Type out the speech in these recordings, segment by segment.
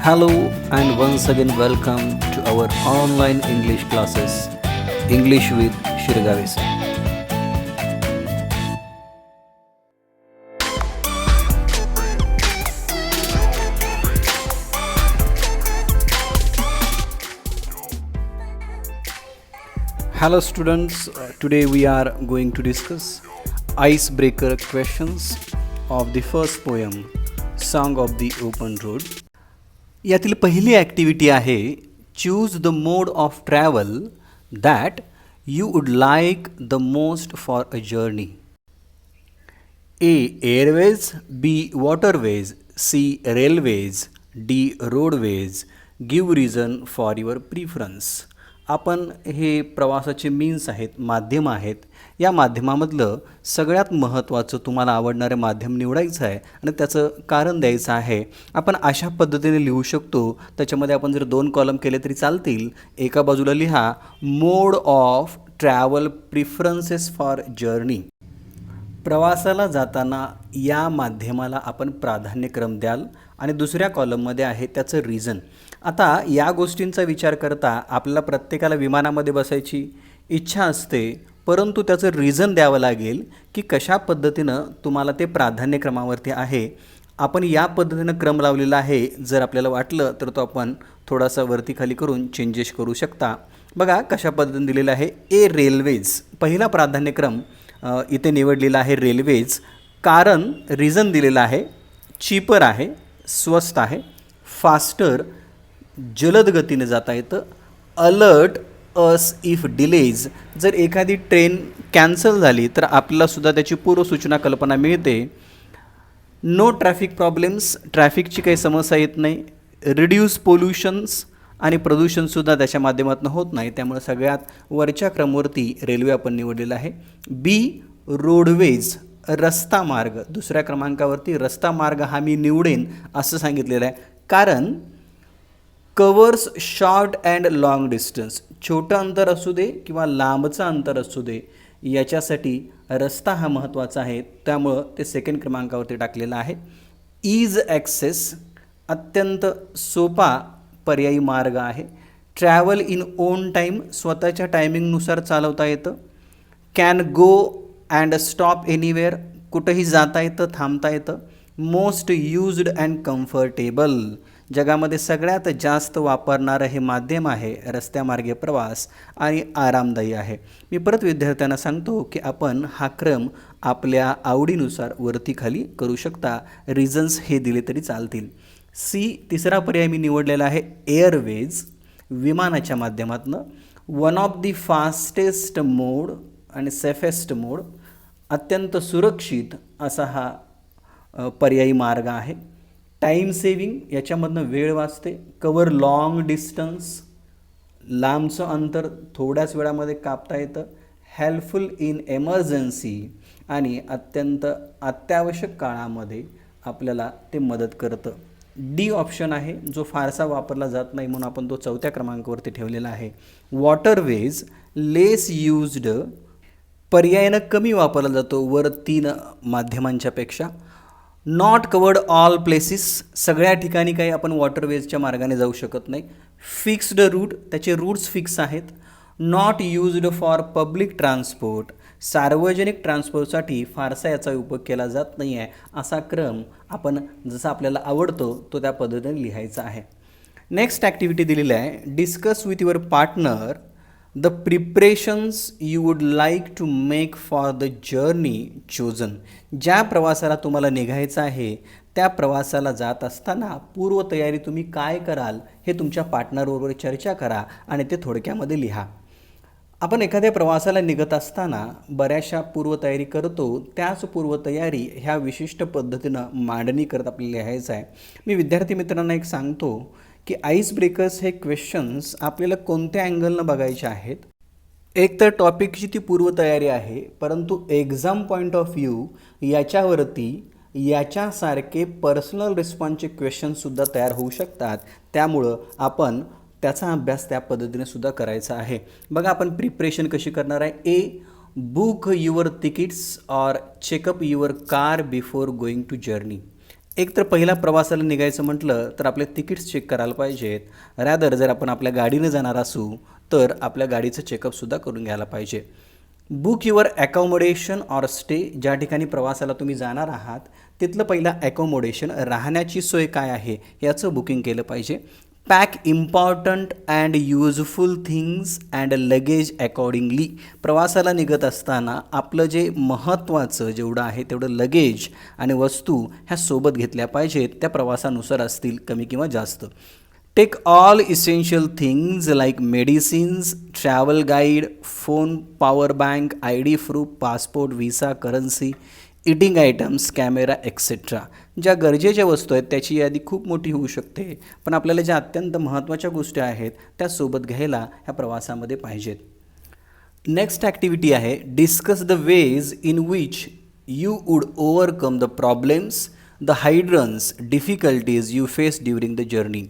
Hello and once again welcome to our online English classes, English with Shirgavi sir. Hello students, today we are going to discuss icebreaker questions of the first poem, Song of the Open Road. यातील पहिली activity आहे choose the mode of travel that you would like the most for a journey. A airways, B waterways, C railways, D roadways. Give reason for your preference. आपण हे प्रवासाचे means आहेत, माध्यम आहेत. या माध्यमामधलं सगळ्यात महत्त्वाचं तुम्हाला आवडणारं माध्यम निवडायचं आहे आणि त्याचं कारण द्यायचं आहे. आपण अशा पद्धतीने लिहू शकतो. त्याच्यामध्ये आपण जर 2 कॉलम केले तरी चालतील. एका बाजूला लिहा mode of travel preferences for journey. प्रवासाला जाताना या माध्यमाला आपण प्राधान्यक्रम द्याल आणि दुसऱ्या कॉलममध्ये आहे त्याचं रिझन. आता या गोष्टींचा विचार करता आपल्याला प्रत्येकाला विमानामध्ये बसायची इच्छा असते, परंतु त्याचं रिझन द्यावं लागेल की कशा पद्धतीनं तुम्हाला ते प्राधान्यक्रमावरती आहे. आपण या पद्धतीनं क्रम लावलेला आहे. जर आपल्याला वाटलं तर तो आपण थोडासा वरती खाली करून चेंजेस करू शकता. बघा कशा पद्धतीने दिलेलं आहे. ए रेल्वेज, पहिला प्राधान्यक्रम इथे निवडलेला आहे रेल्वेज. कारण रिझन दिलेलं आहे चीपर आहे, स्वस्त आहे, फास्टर जलद गतीने जाता येतं, अलर्ट अस इफ डिलेज, जर एखादी ट्रेन कॅन्सल झाली तर आपल्यालासुद्धा त्याची पूर्वसूचना कल्पना मिळते. नो ट्रॅफिक प्रॉब्लेम्स, ट्रॅफिकची काही समस्या येत नाही. रिड्यूस पोल्युशन्स, आणि प्रदूषणसुद्धा त्याच्या माध्यमातून होत नाही. त्यामुळे सगळ्यात वरच्या क्रमवरती रेल्वे आपण निवडलेला आहे. बी रोडवेज, रस्ता मार्ग, दुसऱ्या क्रमांकावरती रस्ता मार्ग हा मी निवडेन असं सांगितलेलं आहे. कारण covers short and long distance, छोटं अंतर असू दे किंवा लांबचं अंतर असू दे, याच्यासाठी रस्ता हा महत्त्वाचा आहे. त्यामुळं ते सेकंड क्रमांकावरती टाकलेलं आहे. इज ॲक्सेस, अत्यंत सोपा पर्यायी मार्ग आहे. ट्रॅव्हल इन ओन टाईम, स्वतःच्या टायमिंगनुसार चालवता येतं. Can go and stop anywhere, कुठंही जाता येतं, थांबता येतं. मोस्ट यूज्ड अँड कम्फर्टेबल, जगामध्ये सगळ्यात जास्त वापरणारं हे माध्यम आहे रस्त्यामार्गे प्रवास आणि आरामदायी आहे. मी परत विद्यार्थ्यांना सांगतो की आपण हा क्रम आपल्या आवडीनुसार वरती खाली करू शकता. रिझन्स हे दिले तरी चालतील. सी तिसरा पर्याय मी निवडलेला आहे एअरवेज, विमानाच्या माध्यमातून. वन ऑफ द फास्टेस्ट मोड आणि सेफेस्ट मोड, अत्यंत सुरक्षित असा हा पर्यायी मार्ग आहे. टाईम सेविंग, याच्यामधनं वेळ वाचते. कवर लाँग डिस्टन्स, लांबचं अंतर थोड्याच वेळामध्ये कापता येतं. हेल्पफुल इन एमर्जन्सी, आणि अत्यंत अत्यावश्यक काळामध्ये आपल्याला ते मदत करतं. डी ऑप्शन आहे जो फारसा वापरला जात नाही म्हणून आपण तो 4थ्या क्रमांकावरती ठेवलेला आहे. वॉटरवेज लेस यूज्ड, पर्यायानं कमी वापरला जातो वर 3 माध्यमांच्यापेक्षा. नॉट कवर्ड ऑल प्लेसेस, सगळ्या ठिकाणी काही आपण वॉटरवेजच्या मार्गाने जाऊ शकत नाही. फिक्स्ड रूट, त्याचे रूट्स फिक्स आहेत. Not used for public transport, सार्वजनिक ट्रान्सपोर्टसाठी फारसा याचा उपयोग केला जात नाही आहे. असा क्रम आपण जसा आपल्याला आवडतो तो त्या पद्धतीने लिहायचा आहे. नेक्स्ट ॲक्टिव्हिटी दिलेली आहे. Discuss with your partner the preparations you would like to make for the journey chosen. ज्या प्रवासाला तुम्हाला निघायचं आहे त्या प्रवासाला जात असताना पूर्वतयारी तुम्ही काय कराल हे तुमच्या पार्टनरबरोबर चर्चा करा आणि ते थोडक्यामध्ये लिहा. आपण एखाद्या प्रवासाला निघत असताना बऱ्याचशा पूर्वतयारी करतो. त्याच पूर्वतयारी ह्या विशिष्ट पद्धतीनं मांडणी करत आपल्याला लिहायचं आहे. मी विद्यार्थी मित्रांना एक सांगतो की आईस ब्रेकर्स हे क्वेश्चन्स आपल्याला कोणत्या अँगलनं बघायचे आहेत. एक तर टॉपिकची ती पूर्वतयारी आहे, परंतु एक्झाम पॉईंट ऑफ व्ह्यू याच्यावरती याच्यासारखे पर्सनल रिस्पॉन्सचे क्वेश्चनसुद्धा तयार होऊ शकतात. त्यामुळं आपण त्याचा अभ्यास त्या पद्धतीने सुद्धा करायचा आहे. बघा आपण प्रिपरेशन कशी करणार आहे. A book your tickets or checkup your car before going to journey. एक तर पहिला प्रवासाला निघायचं म्हटलं तर आपले तिकीट्स चेक करायला पाहिजेत. रॅदर जर आपण आपल्या गाडीनं जाणार असू तर आपल्या गाडीचं चेकअपसुद्धा करून घ्यायला पाहिजे. Book your accommodation or stay. ज्या ठिकाणी प्रवासाला तुम्ही जाणार आहात तिथलं पहिलं ॲकोमोडेशन, राहण्याची सोय काय आहे याचं बुकिंग केलं पाहिजे. Pack important and useful things and luggage accordingly. प्रवासाला निघत असताना आपलं जे महत्त्वाचं जेवढं आहे तेवढं लगेज आणि वस्तू ह्या सोबत घेतल्या पाहिजेत. त्या प्रवासानुसार असतील, कमी किंवा जास्त. Take all essential things like medicines, travel guide, phone, power bank, I D proof, passport, visa, currency, eating items, camera etcetera. ज्या गरजेच्या वस्तू आहेत त्याची यादी खूप मोठी होऊ शकते, पण आपल्याला ज्या अत्यंत महत्त्वाच्या गोष्टी आहेत त्या सोबत घ्यायला ह्या प्रवासामध्ये पाहिजेत. नेक्स्ट ॲक्टिव्हिटी आहे discuss the ways in which you would overcome the problems, the hindrances, difficulties you face during the journey.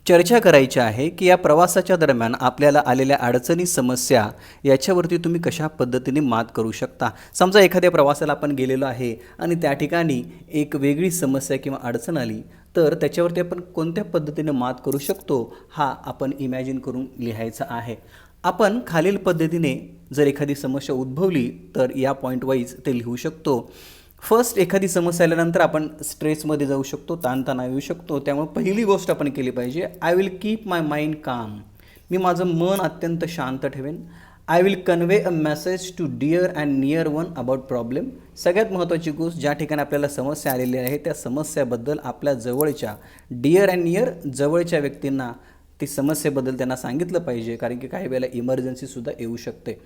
चर्चा करायची आहे की या प्रवासाच्या दरम्यान आपल्याला आलेल्या अडचणी, समस्या याच्यावरती तुम्ही कशा पद्धतीने मात करू शकता. समजा एखाद्या प्रवासाला आपण गेलेलो आहे आणि त्या ठिकाणी एक वेगळी समस्या किंवा अडचण आली तर त्याच्यावरती आपण कोणत्या पद्धतीने मात करू शकतो हा आपण इमॅजिन करून लिहायचा आहे. आपण खालील पद्धतीने जर एखादी समस्या उद्भवली तर या पॉईंट वाईज ते लिहू शकतो. फर्स्ट, एखादी समस्या आल्यानंतर आपण स्ट्रेसमध्ये जाऊ शकतो, ताणतणाव येऊ शकतो. त्यामुळे पहिली गोष्ट आपण केली पाहिजे, I will keep my mind calm. मी माझं मन अत्यंत शांत ठेवेन. I will convey a message to dear and near one about problem. सगळ्यात महत्त्वाची गोष्ट, ज्या ठिकाणी आपल्याला समस्या आलेली आहे त्या समस्याबद्दल आपल्या जवळच्या डिअर अँड नियर जवळच्या व्यक्तींना ती समस्येबद्दल त्यांना सांगितलं पाहिजे, कारण की काही वेळेला इमर्जन्सीसुद्धा येऊ शकते.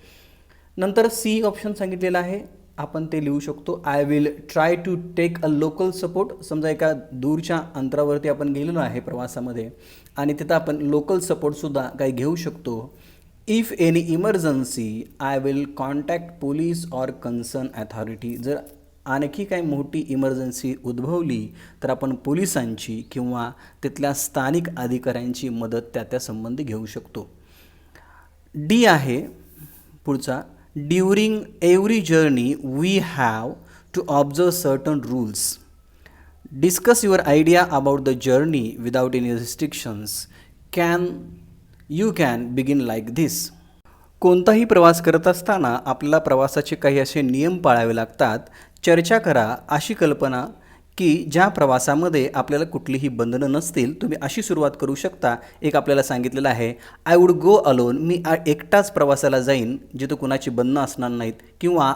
नंतर सी ऑप्शन सांगितलेलं आहे, आपण ते लिहू शकतो, I will try to take a local support. समजा एका दूरच्या अंतरावरती आपण गेलेलो आहे प्रवासामध्ये आणि तिथं आपण लोकल सपोर्टसुद्धा काही घेऊ शकतो. If any emergency I will contact police or concern authority. जर आणखी काही मोठी इमर्जन्सी उद्भवली तर आपण पोलिसांची किंवा तिथल्या स्थानिक अधिकाऱ्यांची मदत त्या संबंधी घेऊ शकतो. डी आहे पुढचा, during every journey we have to observe certain rules. Discuss your idea about the journey without any restrictions. You can begin like this. कोणताही प्रवास करत असताना आपल्याला प्रवासाचे काही असे नियम पाळावे लागतात. चर्चा करा अशी कल्पना की ज्या प्रवासामध्ये आपल्याला कुठलीही बंधनं नसतील. तुम्ही अशी सुरुवात करू शकता. एक आपल्याला सांगितलेलं आहे, आय वुड गो अलोन. मी एकटाच प्रवासाला जाईन जिथं कुणाची बंधनं असणार नाहीत. किंवा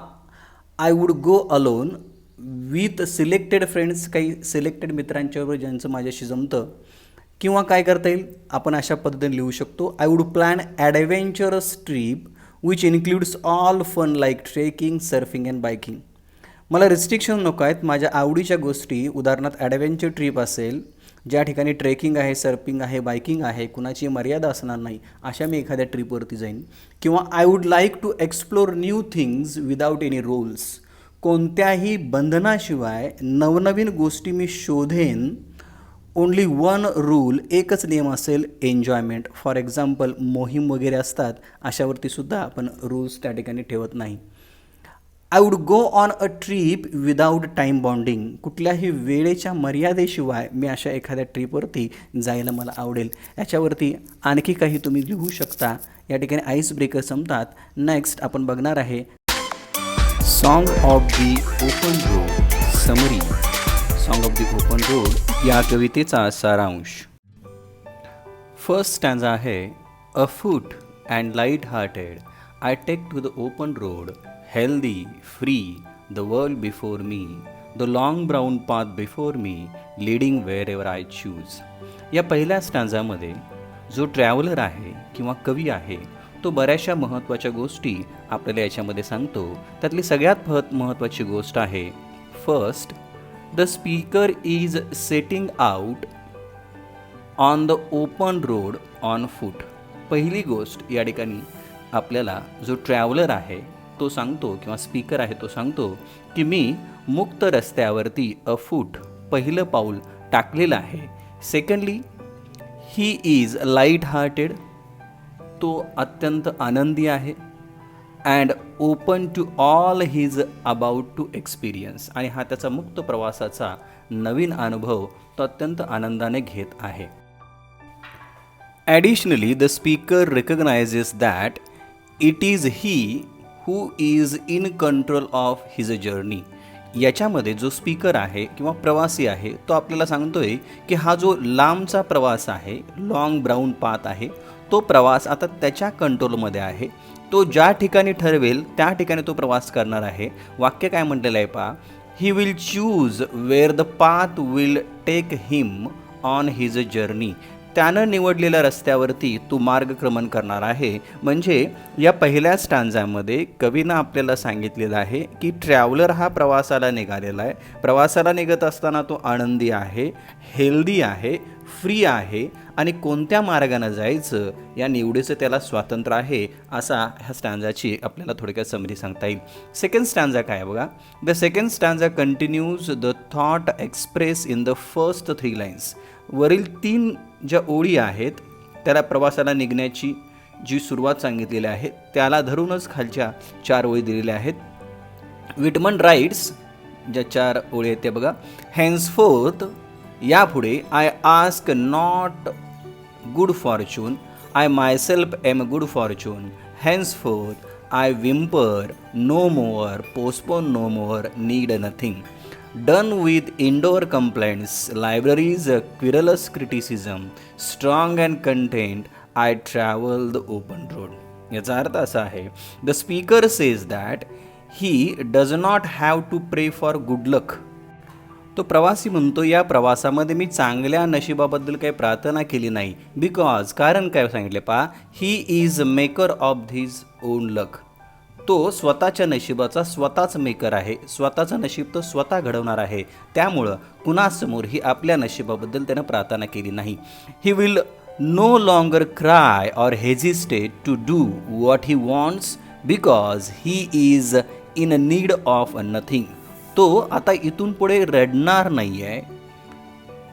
I would go alone with selected friends. काही सिलेक्टेड मित्रांच्याबरोबर ज्यांचं माझ्याशी जमतं. किंवा काय करता येईल, आपण अशा पद्धतीने लिहू शकतो, I would plan adventurous trip which includes all fun like trekking, surfing and biking. मला रिस्ट्रिक्शन नको आहेत. माझ्या आवडीच्या गोष्टी, उदाहरणार्थ ॲडव्हेंचर ट्रिप असेल ज्या ठिकाणी ट्रेकिंग आहे, सर्फिंग आहे, बायकिंग आहे, कुणाची मर्यादा असणार नाही, अशा मी एखाद्या ट्रिपवरती जाईन. किंवा I would like to explore new things without any rules. कोणत्याही बंधनाशिवाय नवनवीन गोष्टी मी शोधेन. ओन्ली वन रूल, एकच नियम असेल, एन्जॉयमेंट. फॉर एक्झाम्पल मोहीम वगैरे असतात अशावरती सुद्धा आपण रूल्स त्या ठिकाणी ठेवत नाही. I would go on a trip without time bonding. कुठल्याही वेळेच्या मर्यादेशिवाय मी अशा एखाद्या ट्रीपवरती जायला मला आवडेल. याच्यावरती आणखी काही तुम्ही लिहू शकता. या ठिकाणी आईस ब्रेकर संपतात. नेक्स्ट आपण बघणार आहे song of the open road summary. Song of the open road या कवितेचा सारांश. फर्स्ट स्टँजा आहे, afoot and light hearted I take to the open road, healthy, free, the world before me, the long brown path before me, leading wherever I choose. या पहिल्या स्टँजामध्ये जो traveller आहे किंवा कवी आहे तो बऱ्याचशा महत्त्वाच्या गोष्टी आपल्याला याच्यामध्ये सांगतो. त्यातली सगळ्यात महत्त्वाची गोष्ट आहे, first, the speaker is setting out on the open road on foot. पहिली गोष्ट या ठिकाणी आपल्याला जो ट्रॅव्हलर आहे तो सांगतो किंवा स्पीकर आहे तो सांगतो की मी मुक्त रस्त्यावरती अ फूट पहिलं पाऊल टाकलेलं आहे. Secondly, he is light hearted, तो अत्यंत आनंदी आहे. And open to all his about to experience. आणि हा त्याचा मुक्त प्रवासाचा नवीन अनुभव तो अत्यंत आनंदाने घेत आहे. Additionally, the speaker recognizes that it is he who is in control of his journey. याच्यामध्ये जो स्पीकर आहे किंवा प्रवासी आहे तो आपल्याला सांगतोय की हा जो लांबचा प्रवास आहे, लॉंग ब्राऊन पाथ आहे, तो प्रवास आता त्याच्या कंट्रोलमध्ये आहे. तो ज्या ठिकाणी ठरवेल त्या ठिकाणी तो प्रवास करणार आहे. वाक्य काय म्हटलेलं आहे पहा, he will choose where the path will take him on his journey. त्यानं निवडलेल्या रस्त्यावरती तो मार्गक्रमण करणार आहे. म्हणजे या पहिल्या स्टांजामध्ये कवीनं आपल्याला सांगितलेलं आहे की ट्रॅव्हलर हा प्रवासाला निघालेला आहे. प्रवासाला निघत असताना तो आनंदी आहे, हेल्दी आहे, फ्री आहे आणि कोणत्या मार्गाने जायचं या निवडीचं त्याला स्वातंत्र्य आहे. असा ह्या स्टँजाची आपल्याला थोडक्यात समरी सांगता येईल. सेकंड स्टँजा काय आहे बघा. The second stanza continues the thought express in the first 3 lines. वरील 3 ज्या ओळी आहेत त्याला प्रवासाला निघण्याची जी सुरुवात सांगितलेली आहे त्याला धरूनच खालच्या 4 ओळी दिलेल्या आहेत. विटमन राईट्स, ज्या 4 ओळी आहेत ते बघा. हेन्सफोर्थ, यापुढे, I ask not good fortune, I myself am good fortune. Henceforth, I whimper no more, postpone no more, need nothing. Done with indoor complaints, libraries, querulous criticism, strong and content, I travel the open road. याचा अर्थ असा आहे, the speaker says that he does not have to pray for good luck. तो प्रवासी म्हणतो या प्रवासामध्ये मी चांगल्या नशिबाबद्दल काही प्रार्थना केली नाही. बिकॉज, कारण काय सांगितले पहा, he is maker of his own luck. तो स्वतःच्या नशिबाचा स्वतःच मेकर आहे. स्वतःचं नशीब तो स्वतः घडवणार आहे. त्यामुळं कुणासमोरही आपल्या नशिबाबद्दल त्यानं प्रार्थना केली नाही. He will no longer cry or hesitate to do what he wants because he is in need of nothing. तो आता इथून पुढे रडणार नाही आहे,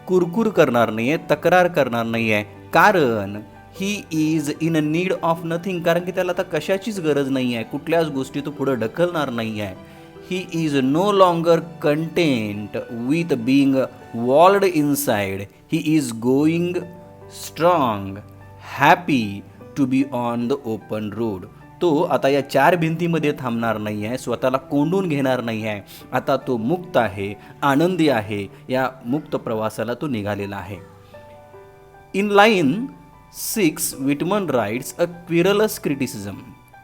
कुरकुर करणार नाही आहे, तक्रार करणार नाही आहे. कारण ही is in need of nothing. कारण की त्याला आता कशाचीच गरज नाही आहे, कुठल्याच गोष्टी तो पुढं ढकलणार नाही आहे. He is no longer content with being walled inside. He is going strong happy to be on the open road. तो आता या 4 भिंतीमध्ये थांबणार नाही आहे, स्वतःला कोंडून घेणार नाही आहे. आता तो मुक्त आहे, आनंदी आहे. या मुक्त प्रवासाला तो निघालेला आहे. In line 6 Whitman writes a querulous criticism.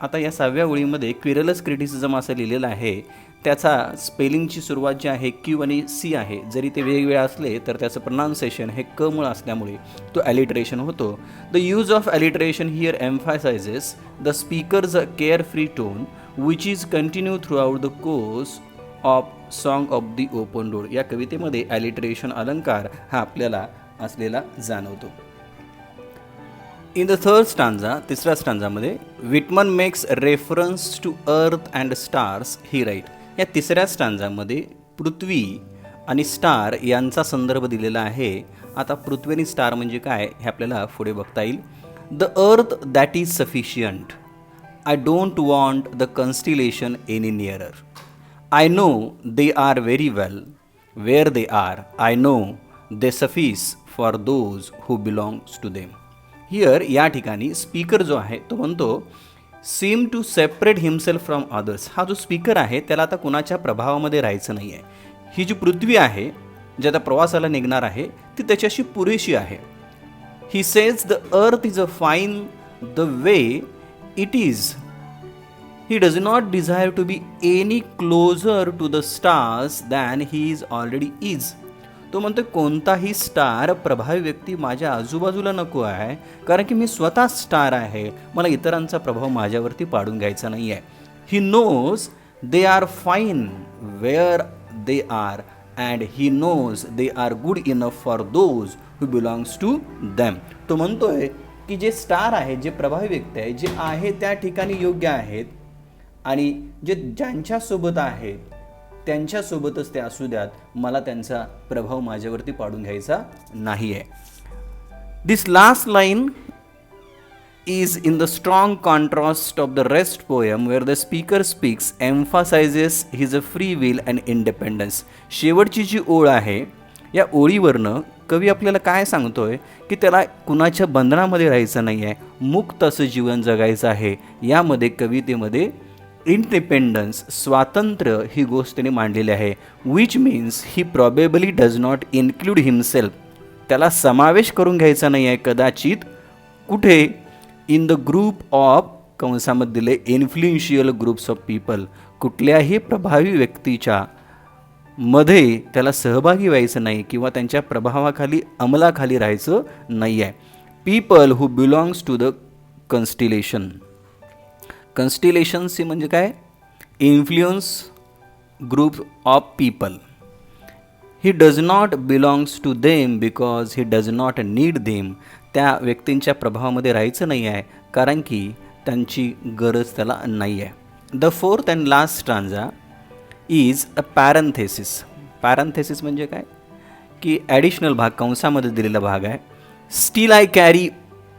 आता या 6व्या ओळीमध्ये क्विरलस क्रिटिसिझम असं लिहिलेलं आहे. त्याचा स्पेलिंगची सुरुवात जी आहे क्यू आणि सी आहे. जरी ते वेगवेगळे असले तर त्याचं प्रोनाउन्सिएशन हे क मुळे असल्यामुळे तो ॲलिट्रेशन होतो. The use of alliteration here emphasises the speaker's carefree tone which is continue throughout the course of song of the open road. या कवितेमध्ये ॲलिट्रेशन अलंकार हा आपल्याला असलेला जाणवतो. इन द थर्ड स्टांजा, तिसऱ्या स्टांजामध्ये, Whitman makes reference to earth and stars he write. या तिसऱ्या स्टांजामध्ये पृथ्वी आणि स्टार यांचा संदर्भ दिलेला आहे. आता पृथ्वी आणि स्टार म्हणजे काय हे आपल्याला पुढे बघता येईल. The earth that is sufficient, I don't want the constellation any nearer. I know they are very well where they are. I know they suffice for those who belongs to them. Here या ठिकाणी speaker जो आहे तो म्हणतो seem to separate himself from others. हा जो speaker आहे त्याला आता कुणाच्या प्रभावामध्ये राहायचं नाही आहे. ही जी पृथ्वी आहे जी आता प्रवासाला निघणार आहे ती त्याच्याशी पुरेशी आहे. He says the earth is a fine the way it is. He does not desire to be any closer to the stars than he is already is. तो म्हणतो कोणताही स्टार प्रभावी व्यक्ती माझ्या आजूबाजूला नको आहे, कारण की मी स्वतः स्टार आहे. मला इतरांचा प्रभाव माझ्यावरती पाडून घ्यायचा नाही आहे. He knows they are fine where they are and he knows they are good enough for those who belongs to them. तो म्हणतोय की जे स्टार आहे, जे प्रभावी व्यक्ती आहे, जे आहे त्या ठिकाणी योग्य आहेत आणि जे ज्यांच्यासोबत आहेत त्यांच्यासोबतच ते असू द्यात. मला त्यांचा प्रभाव माझ्यावरती पाडून घ्यायचा नाही आहे. This last line is in the strong contrast of the rest poem where the speaker speaks emphasizes his free will and independence. शेवटची जी ओळ आहे या ओळीवरनं कवी आपल्याला काय सांगतोय की त्याला कुणाच्या बंधनामध्ये राहायचं नाही आहे, मुक्त असं जीवन जगायचं आहे. यामध्ये कवितेमध्ये इंडिपेंडन्स स्वातंत्र्य ही गोष्ट त्याने मांडलेली आहे. Which means he probably does not include himself, त्याला समावेश करून घ्यायचा नाही आहे कदाचित कुठे इन द ग्रुप ऑफ कंसामध्ये दिले इन्फ्लुएन्शियल ग्रुप्स ऑफ पीपल, कुठल्याही प्रभावी व्यक्तीच्या मध्ये त्याला सहभागी व्हायचं नाही किंवा त्यांच्या प्रभावाखाली अंमलाखाली राहायचं नाही आहे. People who belongs to the constellation. Constellations म्हणजे काय, influence group of people. He does not belongs to them because he does not need them, त्या व्यक्तींच्या प्रभावामध्ये राहायचं नाही आहे कारण की त्यांची गरज त्याला नाही आहे. The fourth and last stanza is a parenthesis. Parenthesis म्हणजे काय की ॲडिशनल भाग कंसामध्ये दिलेला भाग आहे. Still I carry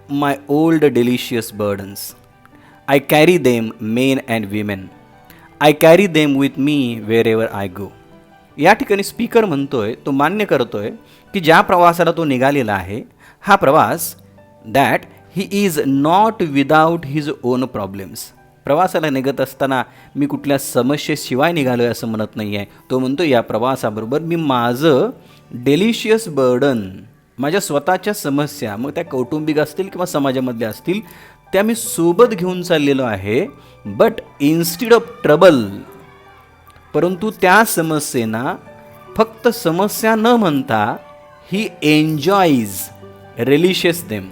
my old delicious burdens, I carry them men and women, I carry them with me wherever I go. या ठिकाणी स्पीकर म्हणतोय, तो मान्य करतोय की ज्या प्रवासाला तो निघालेला आहे हा प्रवास that he is not without his on problems. प्रवासाला निघत असताना मी कुठल्या समस्येशिवाय निघालो आहे असं म्हणत नाही आहे. तो म्हणतो या प्रवासाबरोबर मी माझं डेलिशियस बर्डन, माझ्या स्वतःच्या समस्या, मग त्या कौटुंबिक असतील किंवा समाजामधल्या असतील, त्या मी सोबत घेऊन चाललेलो आहे. बट इन्स्टिड ऑफ ट्रबल, परंतु त्या समस्येना फक्त समस्या न म्हणता ही एन्जॉयज रिलिशियस देम,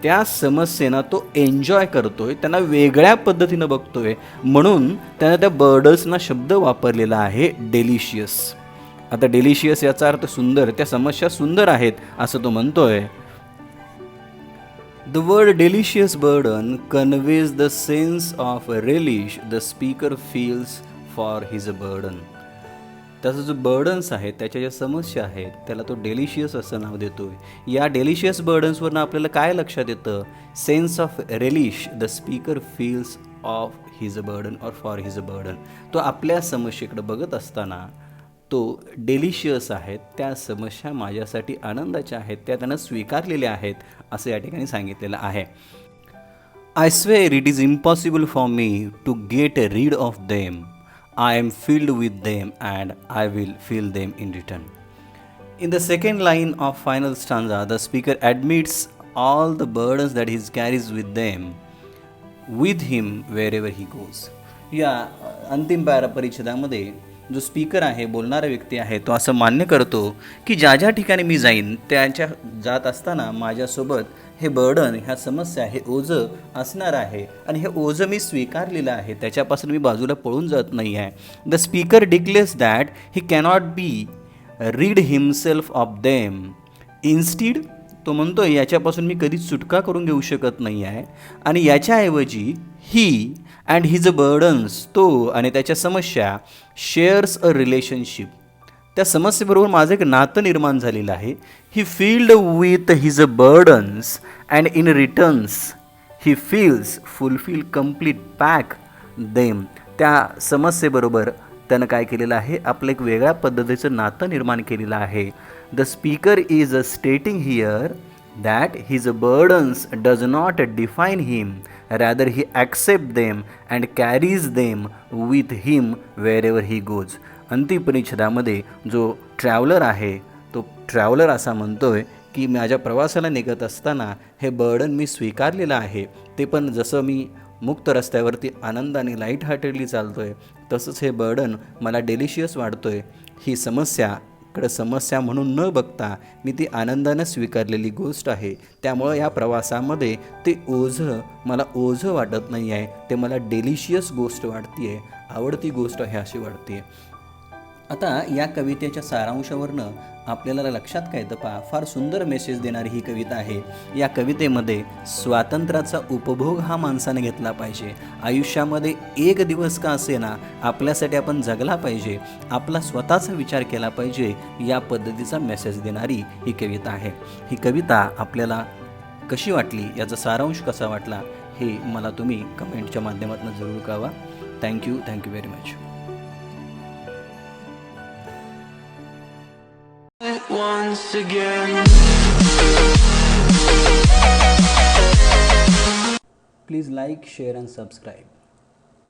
त्या समस्येना तो एन्जॉय करतोय, त्यांना वेगळ्या पद्धतीनं बघतोय, म्हणून त्यानं त्या बर्डन्सना शब्द वापरलेला आहे डेलिशियस. आता डेलिशियस याचा अर्थ सुंदर, त्या समस्या सुंदर आहेत असं तो म्हणतोय. The word delicious burden conveys the sense of relish the speaker feels for his burden. त्याचा जो बर्डन्स आहे, त्याच्या ज्या समस्या आहेत त्याला तो डेलिशियस असं नाव देतोय. या डेलिशियस बर्डन्सवरनं आपल्याला काय लक्षात येतं, sense of relish the speaker feels of his burden or for his burden. तो आपल्या समस्येकडे बघत असताना तो डेलिशियस आहेत, त्या समस्या माझ्यासाठी आनंदाच्या आहेत, त्या त्यानं स्वीकारलेल्या आहेत असं या ठिकाणी सांगितलेलं आहे. I swear it is impossible for me to get rid of them, I am filled with them and I will fill them in return. In the second line of final stanza, the speaker admits all the burdens that he carries with them, with him wherever he goes. या अंतिम परिच्छेदामध्ये जो speaker आहे, बोलणारा व्यक्ती आहे, तो असं मान्य करतो की ज्या ज्या ठिकाणी मी जाईन त्याच्या जात असताना माझ्यासोबत हे बर्डन, ह्या समस्या, हे ओझं असणार आहे आणि हे ओझं मी स्वीकारलेलं आहे, त्याच्यापासून मी बाजूला पळून जात नाही आहे. The speaker डिक्लेअर्स that he cannot be read himself of them. इन्स्टीड तो म्हणतो याच्यापासून मी कधीच सुटका करून घेऊ शकत नाही आहे आणि याच्याऐवजी ही अँड हिज बर्डन्स, तो आणि त्याच्या समस्या, शेअर्स अ रिलेशनशिप, त्या समस्येबरोबर माझं एक नातं निर्माण झालेलं आहे. He filled with his burdens and in returns he feels fulfil complete pack them. त्या समस्येबरोबर त्यानं काय केलेलं आहे, आपलं एक वेगळ्या पद्धतीचं नातं निर्माण केलेलं आहे. The speaker is स्टेटिंग here that his burdens does not define him, rather he accepts them and carries them with him wherever he goes. अंतिम परिच्छेदामध्ये जो ट्रॅव्हलर आहे तो ट्रॅव्हलर असा म्हणतोय की माझ्या प्रवासाला निघत असताना हे बर्डन मी स्वीकारलेलं आहे, ते पण जसं मी मुक्त रस्त्यावरती आनंदाने लाईट हार्टेडली चालतोय तसंच हे बर्डन मला डेलिशियस वाटतोय. ही समस्याकडे समस्या म्हणून न बघता मी ती आनंदानं स्वीकारलेली गोष्ट आहे. त्यामुळं या प्रवासामध्ये ते ओझं मला ओझं वाटत नाही आहे, ते मला डेलिशियस गोष्ट वाटते आहे, आवडती गोष्ट आहे अशी वाटते आहे. आता या कवितेच्या सारांशावरनं आपल्याला लक्षात काय येतं पहा, फार सुंदर मेसेज देणारी ही कविता आहे. या कवितेमध्ये स्वातंत्र्याचा उपभोग हा माणसाने घेतला पाहिजे. आयुष्यामध्ये एक दिवस का असेना आपल्यासाठी आपण जगला पाहिजे, आपला स्वतःचा विचार केला पाहिजे, या पद्धतीचा मेसेज देणारी ही कविता आहे. ही कविता आपल्याला कशी वाटली, याचा सारांश कसा वाटला हे मला तुम्ही कमेंटच्या माध्यमातून जरूर कळवा. Thank you very much. once again. Please like, share and subscribe.